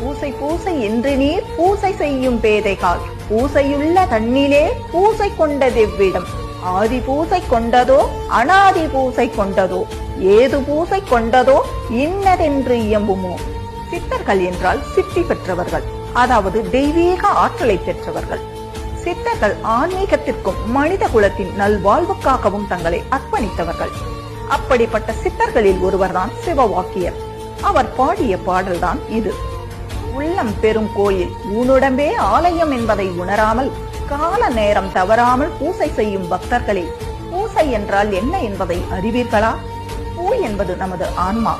பூசை பூசை என்று நீர் பூசை செய்யும் பேதைகால் பூசையுள்ள தன்னிலே பூசை கொண்டதெவ்விடம் ஆதி பூசை கொண்டதோ அனாதி பூசை கொண்டதோ ஏது பூசை கொண்டதோ இன்னதென்று இயம்புமோ. சித்தர்கள் என்றால் சித்தி பெற்றவர்கள், அதாவது தெய்வீக ஆற்றலை பெற்றவர்கள். சித்தர்கள் ஆன்மீகத்திற்கும் மனித குலத்தின் நல்வாழ்வுக்காகவும் தங்களை அர்ப்பணித்தவர்கள். அப்படிப்பட்ட சித்தர்களில் ஒருவர்தான் சிவவாக்கியர். அவர் பாடிய பாடல்தான் இது. உள்ளம் பெரும் கோயில் ஊனுடம்பே ஆலயம் என்பதை உணராமல் கால நேரம் தவறாமல் பூசை செய்யும் பக்தர்களே, பூசை என்றால் என்ன என்பதை அறிவீர்களா? பூ என்பது நமது ஆன்மா,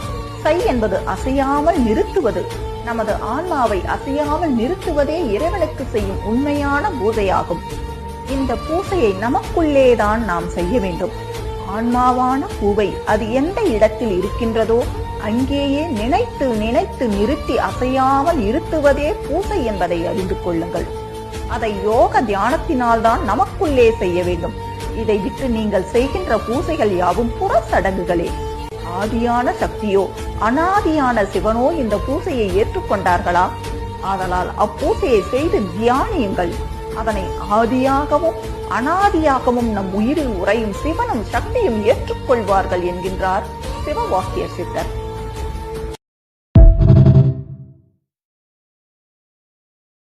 சை என்பது அசையாமல் நிறுத்துவது. நமது ஆன்மாவை அசையாமல் நிறுத்துவதே இறைவனுக்கு செய்யும் உண்மையான பூஜையாகும். இந்த பூசையை நமக்குள்ளேதான் நாம் செய்ய வேண்டும். ஆன்மாவான பூவை அது எந்த இடத்தில் இருக்கின்றதோ அங்கேயே நினைத்து நினைத்து நிறுத்தி அசையாமல் இருத்துவதே பூசை என்பதை அறிந்து கொள்ளுங்கள். அதை யோக தியானத்தினால்தான் நமக்குள்ளே செய்ய வேண்டும். இதை விட்டு நீங்கள் செய்கின்ற பூசைகள் யாவும் புற சடங்குகளே. ஆதியான சக்தியோ அனாதியான சிவனோ இந்த பூசையை ஏற்றுக்கொண்டார்களா? ஆதலால் அப்பூசையை செய்து தியானியுங்கள். அதனை ஆதியாகவும் அனாதியாகவும் நம் உயிரில் உறையும் சிவனும் சக்தியும் ஏற்றுக்கொள்வார்கள் என்கின்றார் சிவவாக்கிய சித்தர்.